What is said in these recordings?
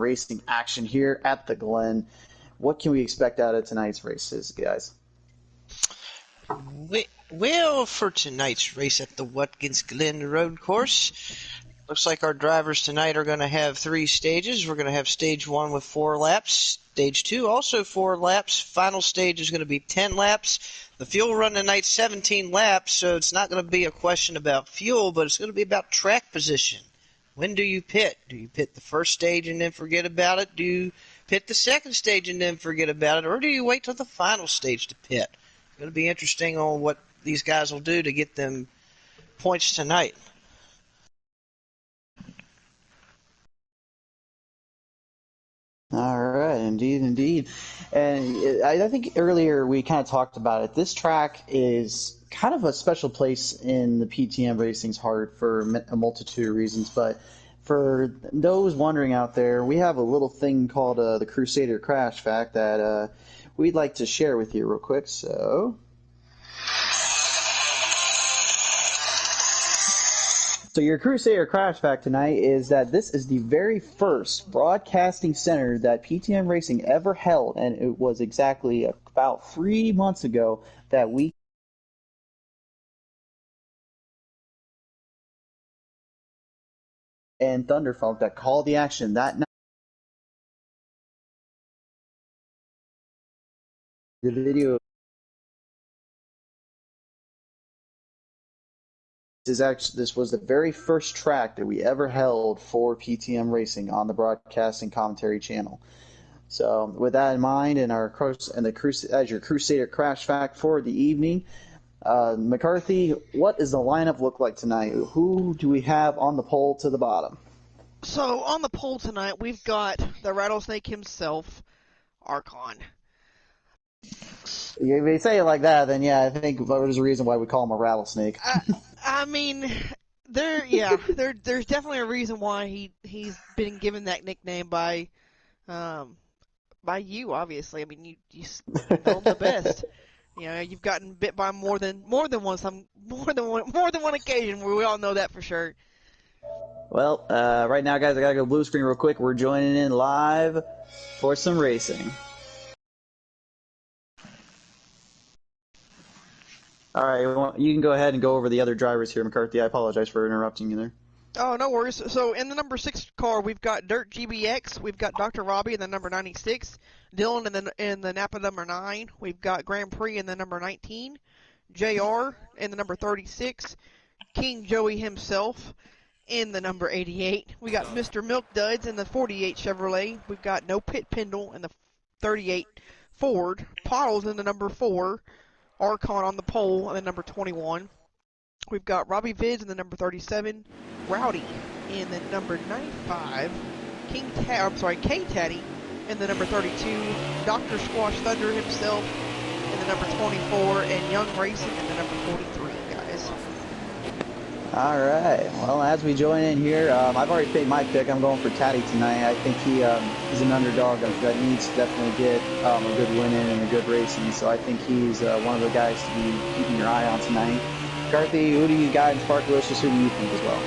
racing action here at the Glen. What can we expect out of tonight's races, guys? Well, for tonight's race at the Watkins Glen Road Course, looks like our drivers tonight are going to have 3 stages. We're going to have stage 1 with 4 laps. Stage 2 also 4 laps. Final stage is going to be 10 laps. The fuel run tonight 17 laps, so it's not going to be a question about fuel, but it's going to be about track position. When do you pit? Do you pit the first stage and then forget about it? Do you pit the second stage and then forget about it? Or do you wait till the final stage to pit? It's going to be interesting on what these guys will do to get them points tonight. All right, indeed. And I think earlier we kind of talked about it. This track is kind of a special place in the PTM racing's heart for a multitude of reasons. But for those wondering out there, we have a little thing called the Crusader Crash Fact that we'd like to share with you real quick. So your Crusader Crash Fact tonight is that this is the very first broadcasting center that PTM Racing ever held, and it was exactly about 3 months ago that we and Thunderfunk that called the action that night. The video this was the very first track that we ever held for PTM Racing on the broadcasting commentary channel. So with that in mind, and as your Crusader Crash Fact for the evening, McCarthy, what does the lineup look like tonight? Who do we have on the pole to the bottom? So on the pole tonight, we've got the Rattlesnake himself, Archon. If you say it like that, then yeah, I think there's a reason why we call him a rattlesnake. I mean, there's definitely a reason why he's been given that nickname by you, obviously. I mean, you know him the best. You know, you've gotten bit by more than one occasion. We all know that for sure. Well, right now, guys, I gotta go blue screen real quick. We're joining in live for some racing. All right, you can go ahead and go over the other drivers here, McCarthy. I apologize for interrupting you there. Oh, no worries. So in the number 6 car, we've got Dirt GBX, we've got Dr. Robbie in the number 96, Dylan in the Napa number 9, we've got Grand Prix in the number 19, JR in the number 36, King Joey himself in the number 88. We got Mr. Milk Duds in the 48 Chevrolet. We've got No Pit Pendle in the 38 Ford, Pottles in the number 4, Archon on the pole in the number 21. We've got Robbie Vids in the number 37, Rowdy in the number 95, K-Taddy in the number 32, Dr. Squash Thunder himself in the number 24, and Young Racing in the number 43, guys. All right. Well, as we join in here, I've already made my pick. I'm going for Taddy tonight. I think he's an underdog that needs to definitely get a good win in and a good racing. So I think he's one of the guys to be keeping your eye on tonight. McCarthy, who do you got in Sparkalicious? Who do you think as well?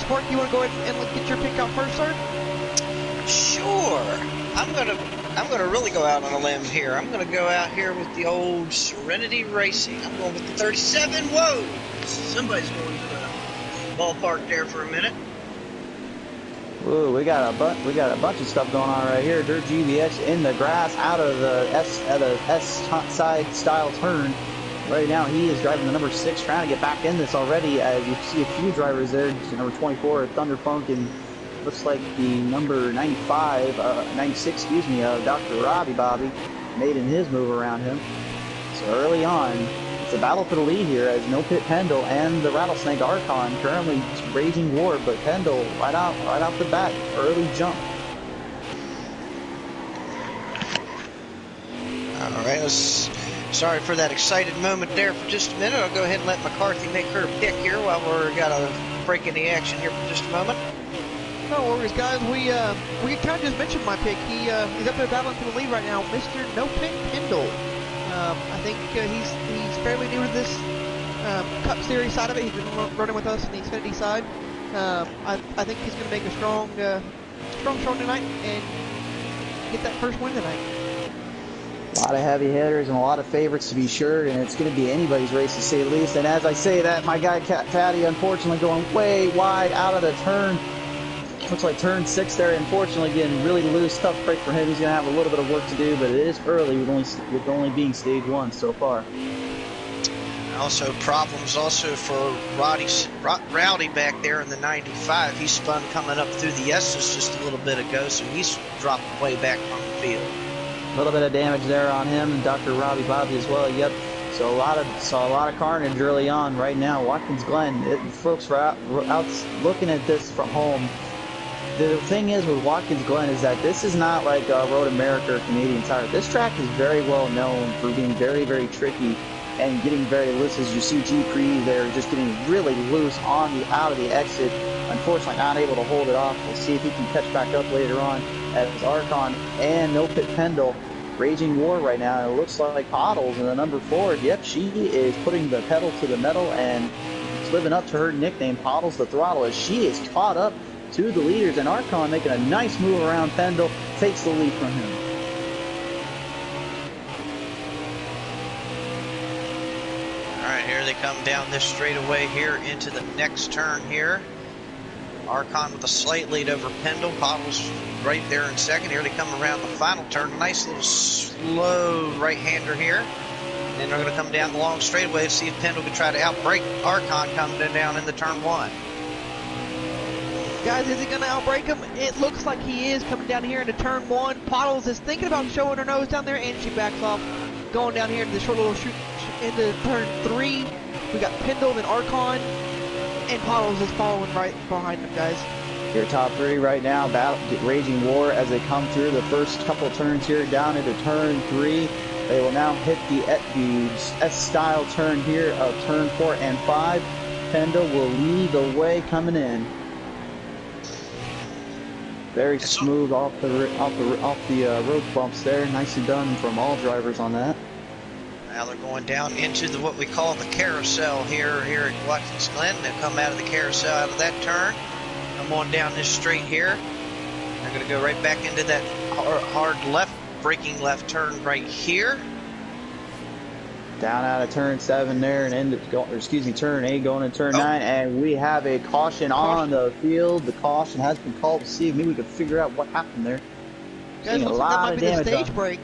Spark, you want to go ahead and get your pick out first, sir? Sure. I'm gonna really go out on a limb here. I'm gonna go out here with the old Serenity Racing. I'm going with the 37. Whoa! Somebody's going to the ballpark there for a minute. Ooh, we got a bunch of stuff going on right here. Dirt GBX in the grass out of the S side style turn. Right now, he is driving the number 6, trying to get back in this already. As you see a few drivers there, number 24, Thunderfunk, and looks like the number 96, Dr. Robbie Bobby, made in his move around him. So early on, it's a battle for the lead here as No Pit Pendle and the Rattlesnake Archon currently raging war, but Pendle right off the bat, early jump. All right, sorry for that excited moment there for just a minute. I'll go ahead and let McCarthy make her pick here while we're got a break in the action here for just a moment. No worries, guys. We kind of just mentioned my pick. He's up there battling for the lead right now, Mr. No Pit Pendle. I think he's fairly new to this Cup Series side of it. He's been running with us on the Xfinity side. I think he's going to make a strong showing tonight and get that first win tonight. A lot of heavy hitters and a lot of favorites to be sure, and it's going to be anybody's race to say the least. And as I say that, my guy Fatty unfortunately going way wide out of the turn. Looks like turn 6 there, unfortunately getting really loose. Tough break for him. He's going to have a little bit of work to do, but it is early with only being stage 1 so far. Also problems also for Rowdy back there in the 95. He spun coming up through the S's just a little bit ago, so he's dropped way back from the field. A little bit of damage there on him and Dr. Robbie Bobby as well. Yep. So saw a lot of carnage early on. Right now, Watkins Glen. Folks are out looking at this from home. The thing is with Watkins Glen is that this is not like Road America or Canadian Tire. This track is very well known for being very, very tricky and getting very loose. As you see G3 there just getting really loose out of the exit. Unfortunately not able to hold it off. We'll see if he can catch back up later on as Archon and No Pit Pendle raging war right now. And it looks like Pottles in the number 4. Yep, she is putting the pedal to the metal and living up to her nickname, Pottles the Throttle, as she is caught up to the leaders, and Archon making a nice move around Pendle, takes the lead from him. Alright, here they come down this straightaway here into the next turn here. Archon with a slight lead over Pendle. Pottles right there in second. Here they come around the final turn. Nice little slow right-hander here. And then they're going to come down the long straightaway to see if Pendle can try to outbrake Archon coming down into turn 1. Guys, is he going to outbrake him? It looks like he is coming down here into turn 1. Pottles is thinking about showing her nose down there, and she backs off, going down here into the short little shoot into turn 3. We got Pendle and Archon, and Pottles is following right behind them, guys. Your top 3 right now, raging war as they come through the first couple turns here down into turn 3. They will now hit the S-style turn here of turn 4 and 5. Pendle will lead the way coming in. Very smooth off the road bumps there. Nicely done from all drivers on that. Now they're going down into what we call the carousel here at Watkins Glen. They'll come out of the carousel out of that turn. Come on down this straight here. They're going to go right back into that hard left, braking left turn right here. Down out of turn 7 there and turn 8 going into turn 9, and we have a caution on the field. The caution has been called. To see if maybe we could figure out what happened there. Guys, looks like that might be the stage break.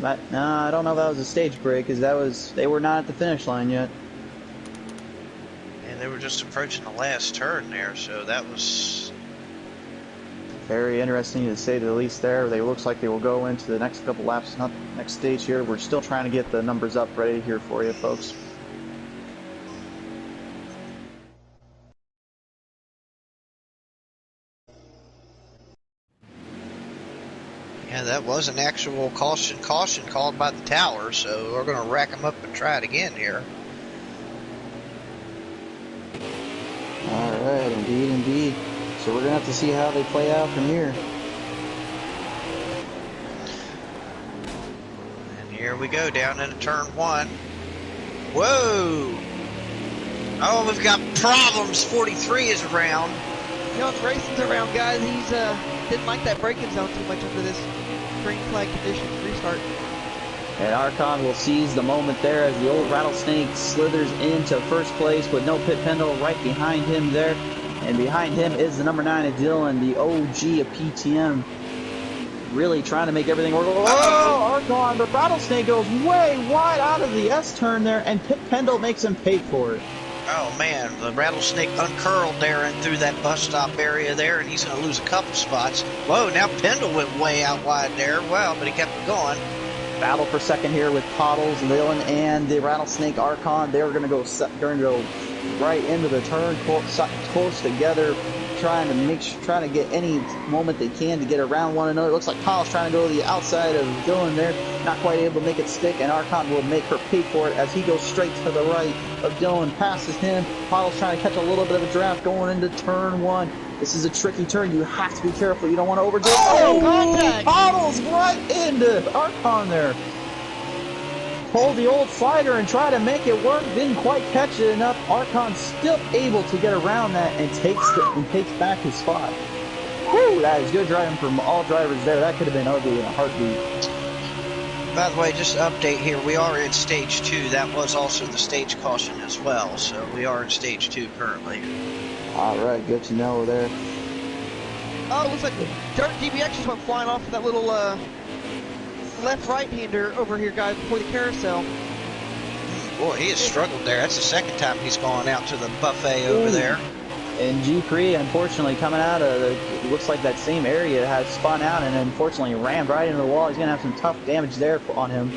But no, I don't know if that was a stage break, because they were not at the finish line yet. And they were just approaching the last turn there, so that was very interesting to say the least there. They looks like they will go into the next couple laps, not the next stage here. We're still trying to get the numbers up ready here for you folks. Yeah, that was an actual caution called by the tower, so we're going to rack them up and try it again here. Alright, indeed. So we're going to have to see how they play out from here. And here we go, down into turn 1. Whoa! Oh, we've got problems. 43 is around. Young Grayson's around, guys. He's didn't like that braking zone too much under this green flag conditions restart. And Archon will seize the moment there as the old rattlesnake slithers into first place with No Pit Pendle right behind him there. And behind him is the number 9 of Dylan, the OG of PTM. Really trying to make everything work. Oh, Archon, the rattlesnake goes way wide out of the S turn there, and Pit Pendle makes him pay for it. Oh man, the rattlesnake uncurled there and through that bus stop area there, and he's going to lose a couple spots. Whoa, now Pendle went way out wide there. Wow, but he kept it going. Battle for second here with Pottles, Dylan, and the rattlesnake Archon. They're going to go right into the turn, close together, trying to get any moment they can to get around one another. It looks like Pottles trying to go to the outside of Dylan there, not quite able to make it stick, and Archon will make her pay for it as he goes straight to the right of Dylan, passes him. Pottles trying to catch a little bit of a draft going into turn 1. This is a tricky turn. You have to be careful. You don't want to overdo it. Oh, contact! Pottles right into Archon there. pulled the old slider and tried to make it work. Didn't quite catch it enough. Archon still able to get around that and takes back his spot. Whew, that is good driving from all drivers there. That could have been ugly in a heartbeat. By the way, just to update here, we are in stage 2. That was also the stage caution as well, so we are in stage 2 currently. All right, good to know there. Oh, it looks like Dirt GBX just went flying off of that little left-right-hander over here, guys, before the carousel. Boy, he has struggled there. That's the second time he's gone out to the buffet over there. And G3, unfortunately, coming out of it looks like that same area has spun out and unfortunately rammed right into the wall. He's going to have some tough damage there on him.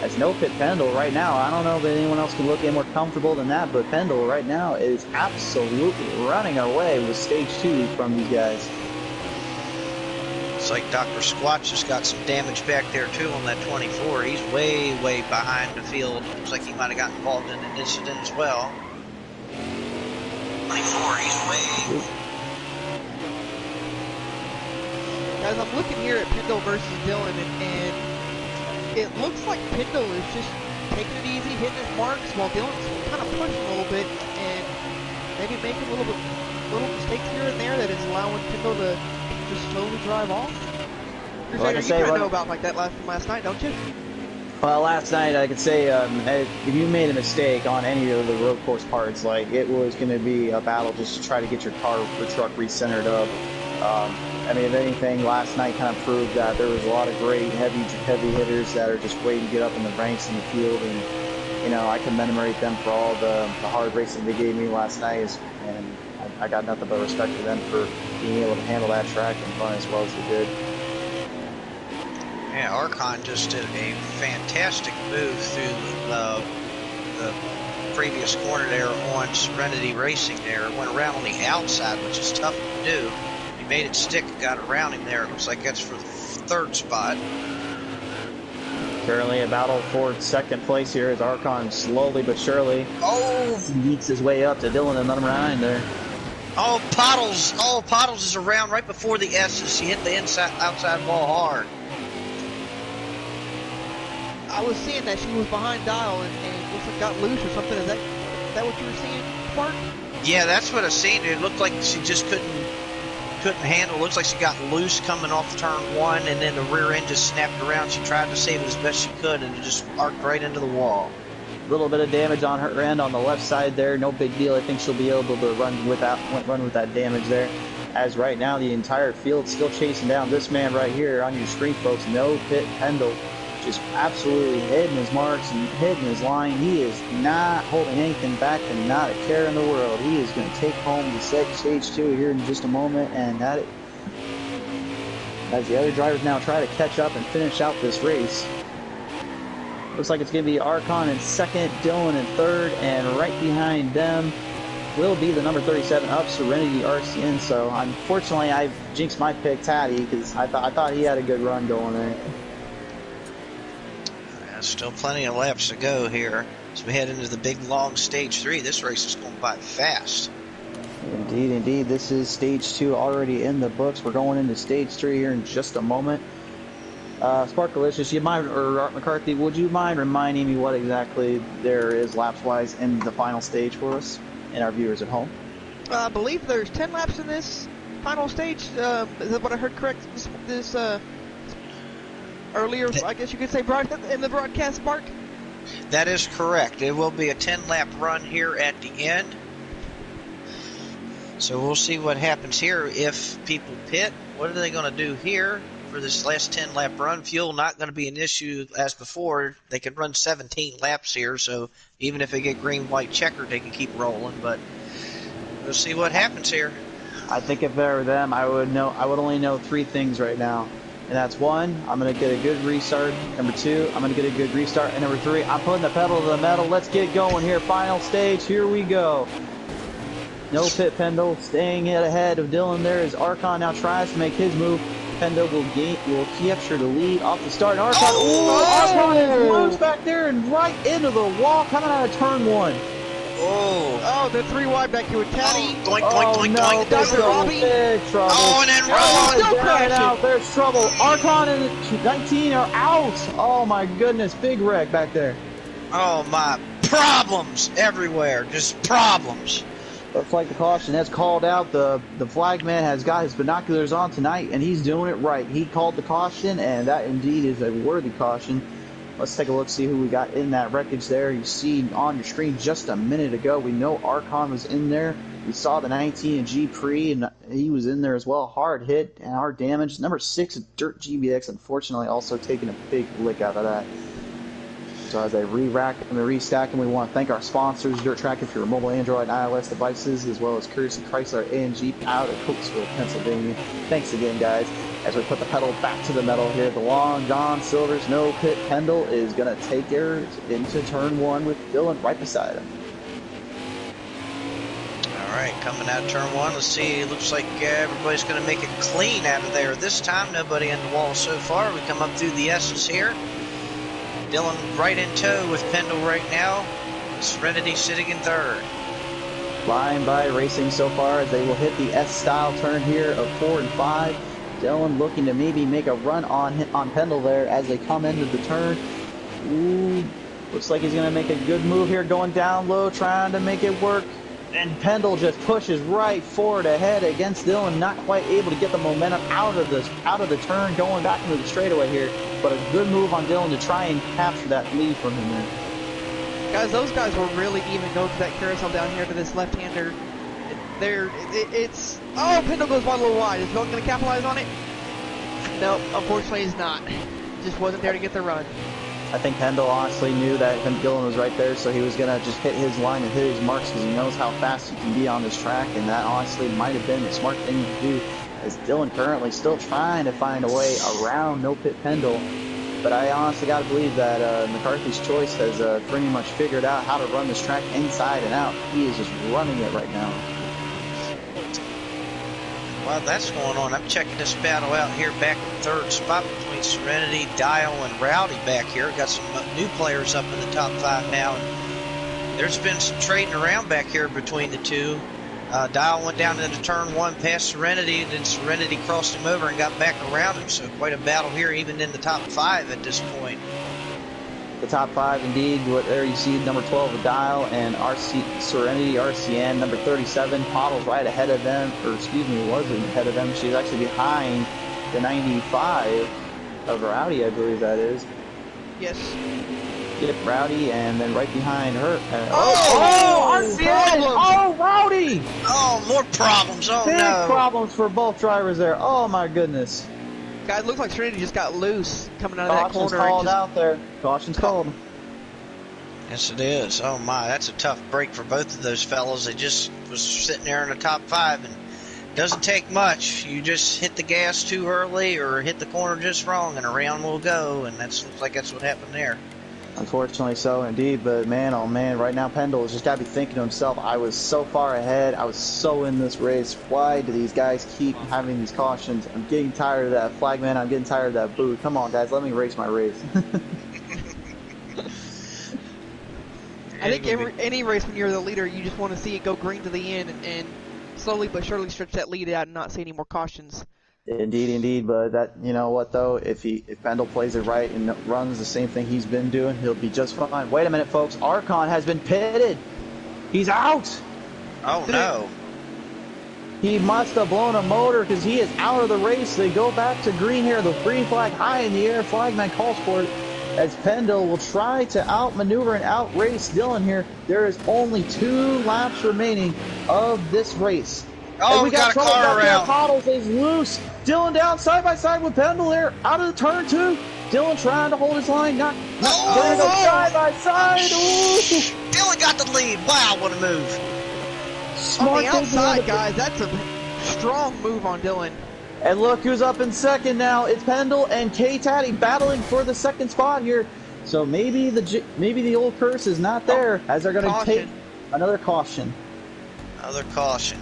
As no pit Pendle right now, I don't know if anyone else can look any more comfortable than that, but Pendle right now is absolutely running away with stage 2 from these guys. Looks like Dr. Squatch has got some damage back there too on that 24. He's way, way behind the field. Looks like he might have gotten involved in an incident as well. 24, he's way... Guys, I'm looking here at Pendle versus Dylan, and it looks like Pendle is just taking it easy, hitting his marks, while Dylan's kind of pushing a little bit, and maybe making little mistakes here and there that is allowing Pendle to just slowly drive off. Like I you say, kind of know about like that from last night, don't you? Well, last night I could say if you made a mistake on any of the road course parts, like it was going to be a battle just to try to get your car or truck recentered up. I mean, if anything, last night kind of proved that there was a lot of great heavy hitters that are just waiting to get up in the ranks in the field, and you know I commemorate them for all the hard racing they gave me last night, and I got nothing but respect for them for being able to handle that track and run as well as they did. Yeah, Archon just did a fantastic move through the previous corner there on Serenity Racing there. Went around on the outside, which is tough to do. He made it stick and got around him there. It looks like that's for the third spot. Currently a battle for second place here as Archon slowly but surely sneaks his way up to Dylan and number 9 there. Oh, Pottles is around right before the S's. He hit the outside wall hard. I was seeing that she was behind Dial and looks like got loose or something. Is that what you were seeing, Bart? Yeah, that's what I seen. It looked like she just couldn't handle. Looks like she got loose coming off turn 1, and then the rear end just snapped around. She tried to save it as best she could, and it just arced right into the wall. A little bit of damage on her end on the left side there. No big deal. I think she'll be able to run with that damage there. As right now the entire field still chasing down this man right here on your screen, folks. No pit Pendle. Just absolutely hitting his marks and hitting his line. He is not holding anything back and not a care in the world. He is going to take home the stage 2 here in just a moment, and as the other drivers now try to catch up and finish out this race. Looks like it's going to be Archon in second, Dylan in third, and right behind them will be the number 37 up, Serenity RCN. So unfortunately, I jinxed my pick, Taddy, because I thought he had a good run going there. Still plenty of laps to go here as we head into the big long stage 3. This race is going by fast. Indeed. This is stage 2 already in the books. We're going into stage 3 here in just a moment. Sparkalicious, or McCarthy, would you mind reminding me what exactly there is laps-wise in the final stage for us and our viewers at home? I believe there's 10 laps in this final stage. Is that what I heard correct? This earlier, I guess you could say, in the broadcast, Mark? That is correct. It will be a 10-lap run here at the end. So we'll see what happens here. If people pit, what are they going to do here for this last 10-lap run? Fuel not going to be an issue as before. They can run 17 laps here, so even if they get green, white, checkered, they can keep rolling. But we'll see what happens here. I think if I were them, I would only know 3 things right now. And that's 1, I'm going to get a good restart. Number 2, I'm going to get a good restart. And number 3, I'm putting the pedal to the metal. Let's get going here. Final stage. Here we go. No pit Pendle staying ahead of Dylan there as Archon now tries to make his move. Pendle will capture the lead off the start. And Archon is loose back there and right into the wall coming out of turn 1. Oh, the 3 wide back here with Taddy. Doink. Dr. Robbie. Oh, and then still crashing. Out. There's trouble. Archon and 19 are out. Oh my goodness, big wreck back there. Oh my, problems everywhere, just problems. Looks like the caution has called out. The flagman has got his binoculars on tonight, and he's doing it right. He called the caution, and that indeed is a worthy caution. Let's take a look, see who we got in that wreckage there. You see on your screen just a minute ago, we know Archon was in there. We saw the 19 and G Pre, and he was in there as well. Hard hit and hard damage. Number 6, Dirt GBX, unfortunately also taking a big lick out of that. So as they re-rack and restack them, we want to thank our sponsors, Dirt Tracker for your mobile Android and iOS devices, as well as Courtesy Chrysler and Jeep out of Coatesville, Pennsylvania. Thanks again, guys. As we put the pedal back to the metal here, the Long John Silver's No Pit Pendle is going to take her into turn 1 with Dylan right beside him. All right, coming out of turn 1, let's see. It looks like everybody's going to make it clean out of there this time. Nobody on the wall so far. We come up through the S's here. Dylan right in tow with Pendle right now. Serenity sitting in third. Flying by racing so far as they will hit the S-style turn here of 4 and 5. Dylan looking to maybe make a run on Pendle there as they come into the turn. Ooh, looks like he's going to make a good move here, going down low, trying to make it work. And Pendle just pushes right forward ahead against Dylan, not quite able to get the momentum out of the turn, going back into the straightaway here. But a good move on Dylan to try and capture that lead from him there. Guys, those guys were really even going for that carousel down here to this left-hander. Oh, Pendle goes one a little wide. Is Dylan going to capitalize on it? No, unfortunately he's not. Just wasn't there to get the run. I think Pendle honestly knew that Dylan was right there, so he was going to just hit his line and hit his marks because he knows how fast he can be on this track, and that honestly might have been the smart thing to do, as Dylan currently still trying to find a way around No Pit Pendle. But I honestly got to believe that McCarthy's Choice has pretty much figured out how to run this track inside and out. He is just running it right now. While that's going on, I'm checking this battle out here back in third spot between Serenity, Dial, and Rowdy back here. Got some new players up in the top 5 now. And there's been some trading around back here between the two. Dial went down into turn 1 past Serenity, and then Serenity crossed him over and got back around him. So quite a battle here, even in the top 5 at this point. The top 5 indeed. There you see number 12 with Dial and Serenity RCN, number 37 ThePottles right ahead of them, or excuse me, wasn't ahead of them. She's actually behind the 95 of Rowdy, I believe that is. Yes. Yep, Rowdy, and then right behind her. RCN! Oh, Rowdy! Oh, more problems. Oh, Big no. problems for both drivers there. Oh, my goodness. Guys, it looks like Serenity just got loose coming out of that Caution's corner. called out there. Caution's called. Yes, it is. Oh, my. That's a tough break for both of those fellas. They just was sitting there in the top 5, and it doesn't take much. You just hit the gas too early or hit the corner just wrong, and around will go, and looks like that's what happened there. Unfortunately so, indeed. But, man, oh, man, right now Pendle has just got to be thinking to himself, I was so far ahead. I was so in this race. Why do these guys keep having these cautions? I'm getting tired of that flagman. I'm getting tired of that boot. Come on, guys, let me race my race. I think any race when you're the leader, you just want to see it go green to the end and slowly but surely stretch that lead out and not see any more cautions. Indeed, indeed. But that, you know what though, if Pendle plays it right and runs the same thing he's been doing, he'll be just fine. Wait a minute, folks. Archon has been pitted. He's out. Oh, no. He must have blown a motor because he is out of the race. They go back to green here. The green flag high in the air. Flagman calls for it as Pendle will try to outmaneuver and outrace Dylan here. There is only 2 laps remaining of this race. Oh, and we got a car around. ThePottles is loose. Dylan down side by side with Pendle there, out of the turn 2. Dylan trying to hold his line, not there goes side by side. Ooh. Dylan got the lead. Wow, what a move. On the outside, guys, that's a strong move on Dylan. And look who's up in second now. It's Pendle and K-Taddy battling for the second spot here. So maybe the old curse is not there, as they're going to take another caution. Another caution.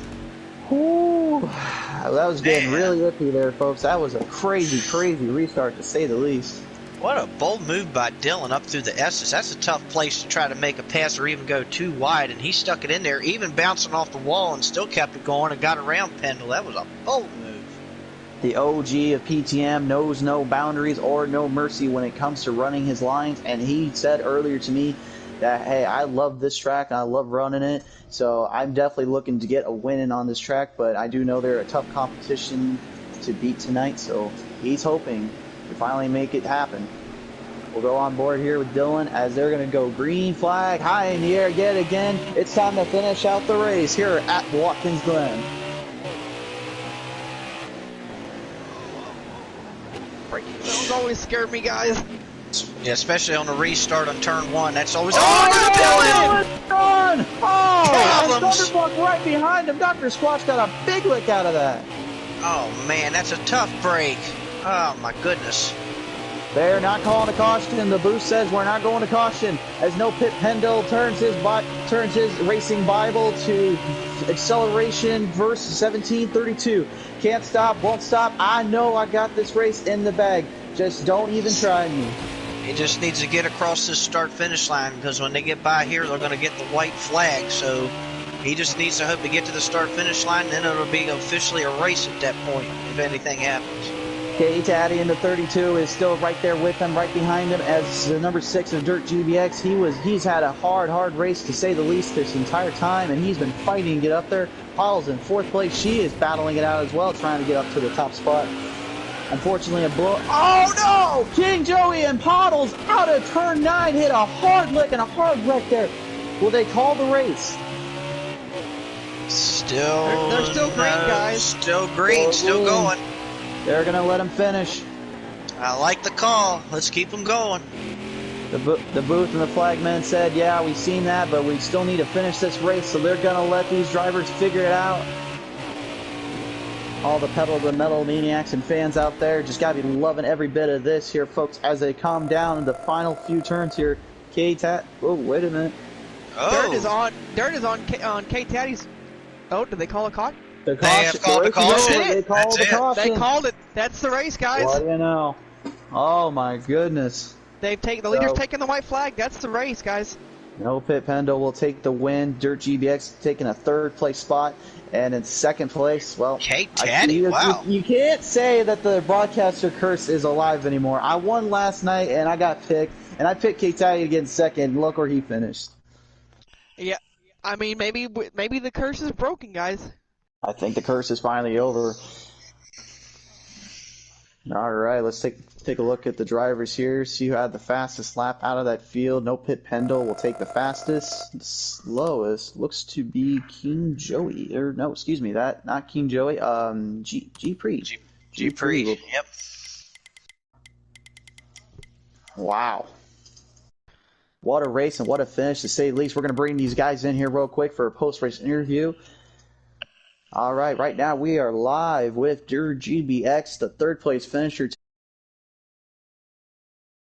Ooh, that was getting really iffy there, folks. That was a crazy, crazy restart, to say the least. What a bold move by Dylan up through the S's. That's a tough place to try to make a pass or even go too wide, and he stuck it in there, even bouncing off the wall, and still kept it going and got around Pendle. That was a bold move. The OG of PTM knows no boundaries or no mercy when it comes to running his lines, and he said earlier to me that, hey, I love this track and I love running it, so I'm definitely looking to get a win in on this track, but I do know they're a tough competition to beat tonight, so he's hoping to finally make it happen. We'll go on board here with Dylan as they're going to go green flag high in the air yet again. It's time to finish out the race here at Watkins Glen. Braking zones always scare me, guys. Yeah, especially on the restart on turn 1. That's always Dylan! Oh, Problems. Thunderbuck right behind him. Dr. Squatch got a big lick out of that. Oh man, that's a tough break. Oh my goodness. They're not calling a caution. The booth says we're not going to caution as no pit Pendle turns his racing Bible to acceleration verse 1732. Can't stop, won't stop. I know I got this race in the bag. Just don't even try me. He just needs to get across this start-finish line because when they get by here, they're going to get the white flag. So he just needs to hope to get to the start-finish line, and then it'll be officially a race at that point if anything happens. K-Taddy in the 32 is still right there with him, right behind him as the number 6 in Dirt GBX. He's had a hard race to say the least this entire time, and he's been fighting to get up there. Paul's in 4th place. She is battling it out as well, trying to get up to the top spot. Unfortunately, a blow. Oh no! King Joey and Pottles out of turn 9 hit a hard lick and a hard wreck there. Will they call the race? Still, They're still green, guys. Still green, still going. They're going to let him finish. I like the call. Let's keep them going. The booth and the flagman said, yeah, we've seen that, but we still need to finish this race, so they're going to let these drivers figure it out. All the pedal to the metal maniacs and fans out there just got to be loving every bit of this here, folks, as they calm down in the final few turns here. K-Tat. Oh, wait a minute. Oh. Dirt is on K-Taddy's. Oh, did they call a caution? They have called the caution. They called the caution. They called it. That's the race, guys. What do you know? Oh my goodness. The leader's taking the white flag. That's the race, guys. No Pit Pendle will take the win. Dirt GBX taking a 3rd place spot. And in 2nd place, well, K-Taddy, wow. You can't say that the broadcaster curse is alive anymore. I won last night, and I got picked. And I picked K-Taddy to get in 2nd. Look where he finished. Yeah, I mean, maybe the curse is broken, guys. I think the curse is finally over. All right, let's take a look at the drivers here. See who had the fastest lap out of that field. No Pit Pendle will take the fastest. The slowest looks to be King Joey. Or no, excuse me, that not King Joey. G Pre. G Pre. Yep. Wow. What a race and what a finish, to say the least. We're going to bring these guys in here real quick for a post-race interview. All right, right now we are live with Dirt GBX, the 3rd place finisher.